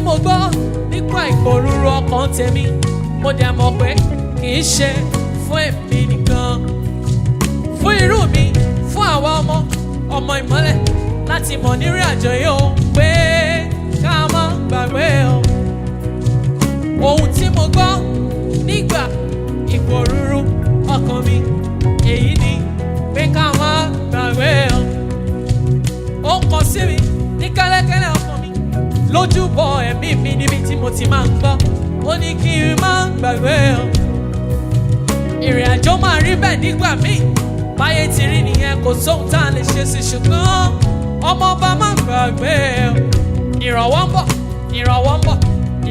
mo gbọ́ nípa ìpòrúurú ọkàn tèmi mo dẹ̀ mọ̀ pé kì í ṣe fún èmi nìkan, fún irú mi, fún àwa ọmọ ìmọ́lẹ̀ láti mọ̀ nírìn àjò yìí o pé ká má gbàgbé o. Ohun tí mo gbọ́ nígbà ìpòrúurú ọkàn mi èyí ni pé ká má gbàgbé o. Ó kọ sí mi ní kẹ́lẹ́kẹ́lẹ́ ọkàn mi lójúbọ ẹ̀mí mi níbi tí mo ti máa ń gbọ́. Ó ní kí n má gbàgbé o. Ìrìn àjò máa rí bẹ́ẹ̀ nígbà míì, báyé ti rí nìyẹn, kò sóhun tá a lè ṣe sí, ṣùgbọ́n ọmọ ọba má gbàgbé o. Ìrànwọ́ ń bọ̀, ìrànwọ́ ń bọ̀,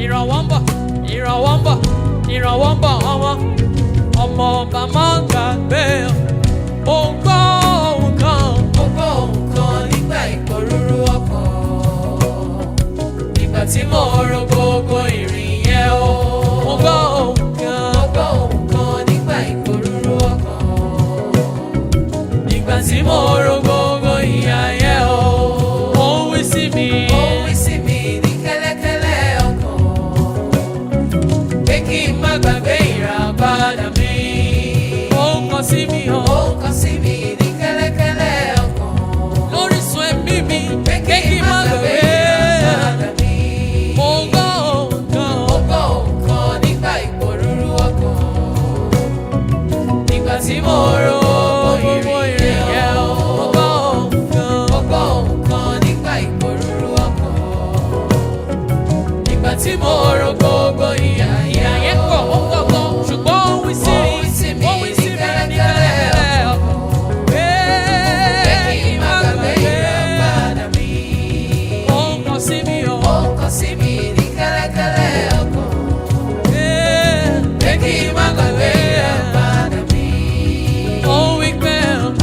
ìrànwọ́ ń bọ̀, ìrànwọ́ ń bọ̀, ìrànwọ́ ń bọ̀ ọmọ ọba má gbàgbé o. Mo gbọ́ ohun kan, Mo gbọ́ ohun kan nígbà ìpòrúurú ọkàn, nígbà tí mo ro gbogbo ìrìn yẹn o. mo gbọ́ ohun kan, Mo gbọ́ ohun kan nígbà ìpòrúurú ọkàn, nígbà tí mo ro gbogbo ìyà yẹn o. ó ń wí sí mi. Ó wí sí mi ní kẹ́lẹ́kẹ́lẹ́ ọkàn, pé kí n má gbàgbé ìràpadà mi. Ó ń kọ sí mi Ó kọ sí mi ní kẹ́lẹ́kẹ́lẹ́ ọkàn, lórísun ẹ̀mí mi pé kí n má gbàgbé ìràpadà mi. mo gbọ́ ohun kan, Mo gbọ́ ohun kan nígbà ìpòrúurú ọkàn, nígbà tí mo ro gbogbo ìrìn yẹn o. mo gbọ́ ohun kan, Mo gbọ́ ohun kan nígbà ìpòrúurú ọkàn, nígbà tí mo ro gbogbo ìyà yẹn pọ̀ ó pọ̀ gan, ṣùgbọ́n ó ń wí sí Ó wí sí mi ó ń wí sí mi ní ní kẹ́lẹ́kẹ́lẹ́ ọkàn. pé kí n má gbàgbé ìràpadà mi. Ó ń kọ sí mi o. Ó kọ sí mi ní kẹ́lẹ́kẹ́lẹ́ ọkàn, pé kí n má gbàgbé ìràpadà mi. Ó ń wí pé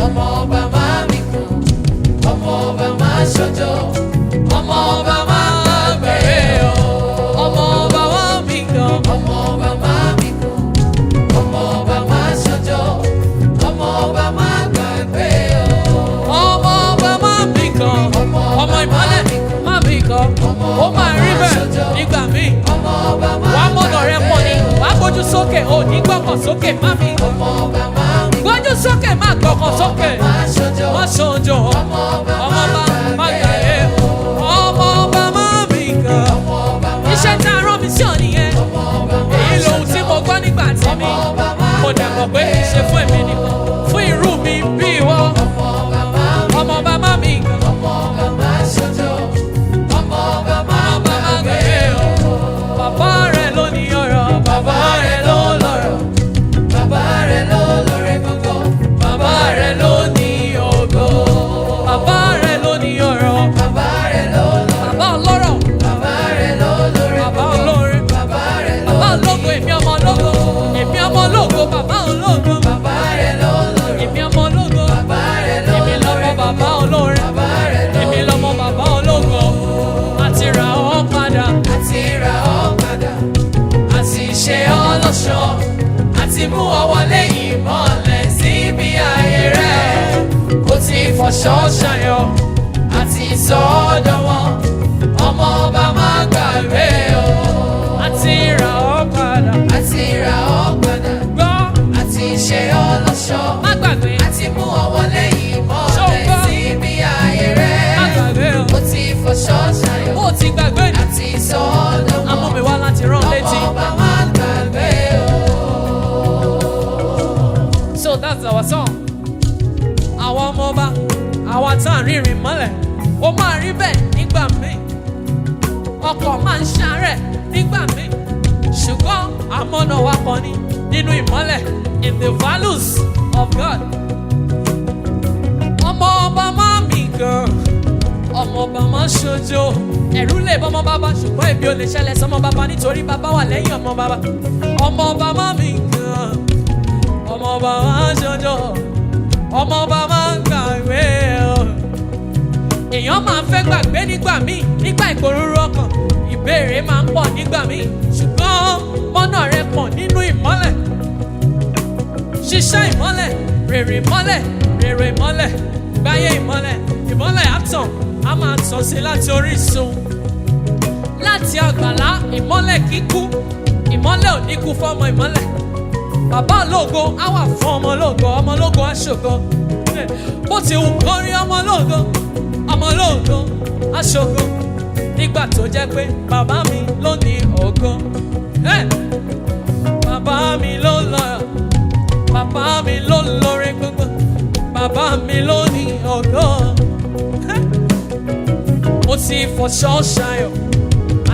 Ọmọ ọba máa mi kún, ọmọ ọba máa ṣojo, ọmọ ọba máa gbàgbé o. ọmọ ọba wá mi gan. Ọmọ ọba máa mi kún, ọmọ ọba máa ṣojo, ọmọ ọba máa gbàgbé o. Ọmọ ọba má mi gan. Ọmọ Ọmọ ìmọ́lẹ̀ má mi gan. Ó máa rí bẹ́ẹ̀ nígbà míì. Ọmọ ọba máa Wàá mọ̀nà rẹ pọ̀ ni, wàá gbójú sókè, ò ní gbọ́kàn sókè má mi. ọmọ ọba máa mi kún, Gbójú sókè má gbọ́kàn sókè. máa ṣojo, Má ṣojo, ọmọ ọba ọmọ ọba má gbàgbé. Ọmọ ọba má mi gan. ọmọ ọba máa Iṣẹ́ tá a rán mi sí ọ nìyẹn. ọmọ ọba máa Èyí lohun tí mo gbọ́ nígbà tí mi. ọba máa Mo dẹ̀ mọ̀ pé kì í ṣe fún èmi nìkan, fún irú mi bí ìwọ. ọmọ ọba máa Ọmọ ọba má mi gan. ọmọ ọba máa ṣojo, ọmọ ọba máa Ọmọ ọba má gbàgbé gbàgbé o. o. Bàbá rẹ̀ ló ní ọ̀rọ̀, Bàbá rẹ̀ ló lọ́rọ̀, bàbá rẹ̀ ló lóore gbogbo, bàbá rẹ̀ ló ní ògo. bàbá rẹ̀ ló ní ọ̀rọ̀. Bàbá rẹ̀ ló lọ́rọ̀, Bàbá ọlọ́rọ̀, bàbá rẹ̀ ló lóore bàbá gbogbo, olóore, bàbá rẹ̀ ló bàbá ní ológo, èmi ọmọ ológo, èmi ọmọ ológo, bàbá ológo, bàbá rẹ̀ ló lọ́rọ̀, èmi ọmọ ológo, bàbá rẹ̀ ló èmi lọ́mọ lóore bàbá olóore, bàbá rẹ̀ ló èmi lọ́mọ bàbá ológo, àti rà ọ́ padà, àti ra ọ́ padà, àti ṣe ọ́ lọ́ṣọ̀ọ́, àti mú ọ wọlé ìmọ́lẹ̀ síbi ayé rẹ̀. Ó ti fọṣọ ṣàyọ, àti sọ ọ́ dánwọ́, ọmọ ọba má gbàgbé o. àti rà ọ́ padà. Àti ra ọ́ padà, Gbọ́, àti ṣe ọ́ lọ́ṣọ̀ọ́, má gbàgbé, àti mú ọ wọlé ìmọ́lẹ̀ Ṣọgbọ́n. síbi ayé má rẹ̀. gbàgbé o. Ó ti fọṣọ ṣàyọ, Ó ti gbàgbé ni, àti sọ ọ́ dánwọ́, amú mi wá láti rán létí. ọmọ ọba má gbàgbé o. So that's our song. Àwọn ọmọ ọba, àwa tá à ń rìnrìn mọ́lẹ̀, ó máa rí bẹ́ẹ̀ nígbà míì. Ọkọ̀ máa ń ṣàárẹ̀ nígbà míì. Ṣùgbọ́n àmọ́nà wa kàn ní nínú ìmọ́lẹ̀, in the values of God. Ọmọ ọba máa mì gan. Ọmọ ọba máa ṣojo. Ẹ̀rù lè bọ́ ọmọ bàbá, ṣùgbọ́n èmi ò lè ṣẹlẹ̀ sọmọ bàbá nítorí bàbá wà lẹ́yìn ọmọ bàbá. Ọmọ ọba máa mì gan. Ọmọ ọba máa ṣojo. Ọmọ ọba máa gbàgbé o. Èèyàn máa fẹ́ gbàgbé nígbà míì, nígbà ìpòrúurú ọkàn. Ìbéèrè máa ń pọ̀ nígbà míì, ṣùgbọ́n mọ́nà rẹ pọ̀ nínú ìmọ́lẹ̀. Ṣiṣẹ́ ìmọ́lẹ̀, rèrè ìmọ́lẹ̀, rèrè ìmọ́lẹ̀, gbáyé ìmọ́lẹ̀. Ìmọ́lẹ̀ á tàn, á máa tàn sí láti orísun. láti àgbàlá ìmọ́lẹ̀ kíkú, ìmọ́lẹ̀ ò ní kú fọ́mọ ìmọ́lẹ̀. Bàbá ológo á wà fún ọmọ ológo, ọmọ ológo á ṣògo. Bó ti wù kó rí ọmọ ológo á ṣògo. Nígbà tó jẹ́ pé bàbá mi ló ní ògo. Bàbá mi ló lọ́yọ̀, bàbá mi ló lórí gbogbo, bàbá mi ló ní ògo. Mo ti fọṣọ ṣayọ̀,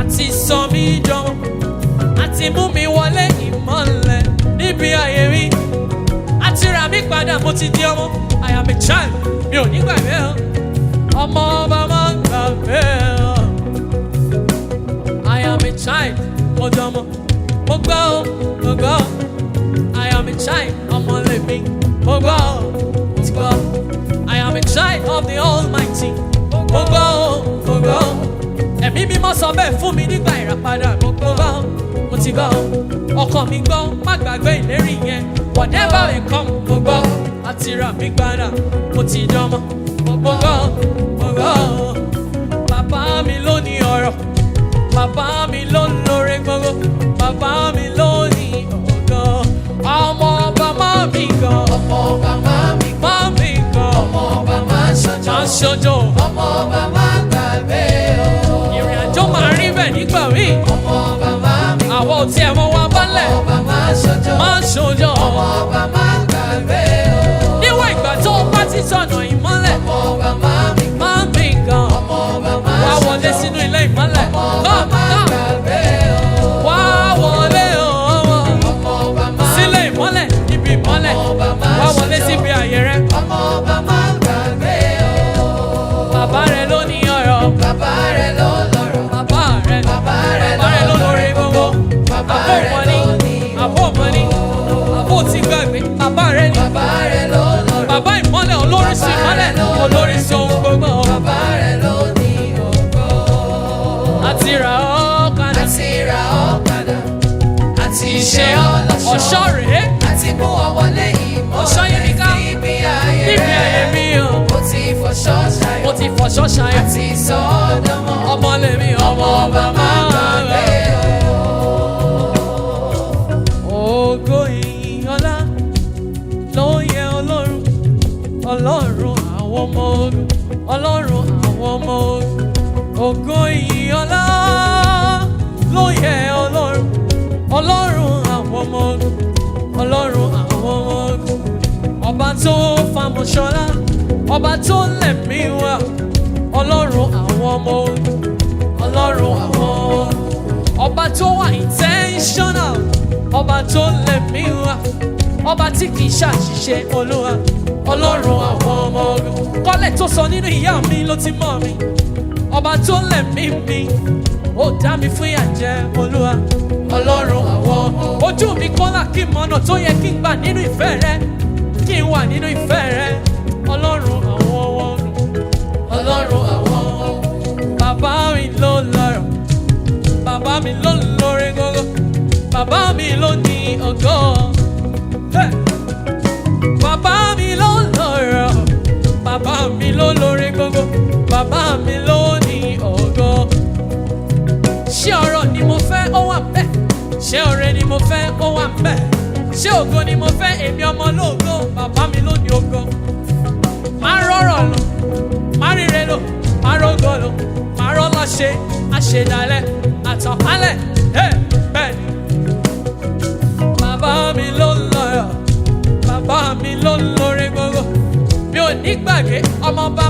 àti sọ mí jọmọ, àti mú mi wọlé ìmọ́lẹ̀ níbi ayé mi, àti rà mí padà, mo ti di ọmọ. I am a child, mi ò ní gbàgbé o. Ọmọ ọba máa ń gbàgbé o. I am a child, mo jọmọ, mo gbọ́ o, mo gbọ́ o. I am a child, ọmọ lèmi, mo gbọ́ o, mo ti gbọ́ o. I am a child of the Almighty, mo gbọ́ o, mo gbọ́ o. Ẹ̀mí mímọ́ sọ bẹ́ẹ̀ fún mi nígbà ìràpadà, mo gbọ́ o, mo ti gbọ́ o. Ọkàn mi gbọ́, má gbàgbé ìlérí yẹn. Whatever will come, mo gbọ́ o. Àti rà mí padà, mo ti dánmọ, mo gbọ́ o, mo gbọ́ o. Bàbá mi ló ní ọ̀rọ̀, bàbá mi ló lóore gbogbo, bàbá mi ló ní ògo. Ọmọ ọba máa mi gan, ọmọ ọba máa mi gan, máa mi gan. ọmọ ọba máa ṣojo, Máa ṣojo, ọmọ ọba máa gbàgbé o. ìrìn àjò máa rí bẹ́ẹ̀ nígbà míì. ọmọ ọba máa mi gan, Àwọn ò tiẹ̀ mọ wa bálẹ̀, ọmọ ọba máa ṣojo, máa ṣojo. ọmọ ọba máa gbàgbé o. Níwọ̀n ìgbà tó o bá ti sọ̀nà ìmọ́lẹ̀, ọmọ ọba máa mi gan, máa mi gan. ọmọ ọba máa Wá ṣojo, wọlé sínú ilé ìmọ́lẹ̀. ọmọ ọba máa gbàgbé o. Wá wọlé ọmọ ọmọ ọba máa sílé ìmọ́lẹ̀, ibi ìmọ́lẹ̀. Wá wọlé síbi àyè rẹ. ọmọ ọba máa gbàgbé o. Bàbá rẹ ló ní ọ̀rọ̀, bàbá rẹ̀ ló lọ́rọ̀, bàbá rẹ ló lórí gbogbo. bàbá Àbó rẹ̀ mọ́ ló ní, ní àbó mọ́ ní, àbó ti gbàgbé. Bàbá rẹ ní, bàbá rẹ̀ ló lọ́rọ̀, bàbá ìmọ́lẹ̀, olórí sí ìmọ́lẹ̀, olórí sí ohun gbogbo. bàbá rẹ̀ ló ní ògo. Àti rà ọ́ padà, àti ra ọ́ padà, àti ṣe ọ́ lọ́ṣọ̀ọ́, ọ̀ṣọ́ rèé, àti mú ọ wọlé ọ̀ṣọ́ yí mi ká, ìmọ́lẹ̀ níbi ayé níbi ayé mi rẹ̀. o. mo ti fọṣọ Mo ṣayọ̀, ti fọṣọ́ ṣayọ̀, àti sọ ọ́ dánmọ́, ọmọ lèmi, ọmọ ọba máa gbàgbé. Ògo ìyìn ọlá ló yẹ Ọlọ́run, Ọlọ́run àwọn ọmọ ogun, Ọlọ́run àwọn ọmọ ogun. Ògo ìyìn ọlá ló yẹ Ọlọ́run, Ọlọ́run àwọn ọmọ ogun, Ọlọ́run àwọn ọmọ ogun. Ọba tó famọ̀ Ṣọlá, ọba tó lẹ̀mí wá, Ọlọ́run àwọn ọmọ ogun, Ọlọ́run àwọn ọmọ ogun. Ọba tó wà intentional, ọba tó lẹ̀mí wá, ọba tí kì í ṣàṣìṣe, Olúwa, Ọlọ́run àwọn ọmọ ogun. Kọ́lẹ̀ tó sọ nínú ìyá mi ló ti mọ̀ mi, ọba tó lẹ̀mí mi, ó dá mi fún ìyàjẹ́, Olúwa, Ọlọ́run àwọn ọmọ ogun. Ojú mi kọ́lá kí n mọ̀nà tó yẹ kí n gbà nínú ìfẹ́ rẹ, kí n wà nínú ìfẹ́ rẹ, Ọlọ́run àwọn ọmọ ogun, Ọlọ́run àwọn ọmọ ogun. Bàbá mi ló lọ́rọ̀, bàbá mi ló lórí gbogbo, bàbá mi ló ní ògo. Hey! Bàbá mi ló lọ́rọ̀, bàbá mi ló lórí gbogbo, bàbá mi ló ní ògo. Ṣé ọrọ̀ ni mo fẹ́, ó wà ńbẹ̀? Ṣé ọrẹ ni mo fẹ́, ó wà ńbẹ̀? Ṣé ògo ni mo fẹ́, èmi ọmọ lógo, bàbá mi ló ní ògo. Má rọ̀rọ̀ lọ, má ríre lọ, má rógo lọ, má rọ́lá ṣe, àṣedalẹ̀, àtànkálẹ̀. Hey! Bẹ́ẹ̀ ni. Bàbá mi ló lọ́rọ̀, bàbá mi ló lórí gbogbo. Mi ò ní gbàgbé, ọmọ bá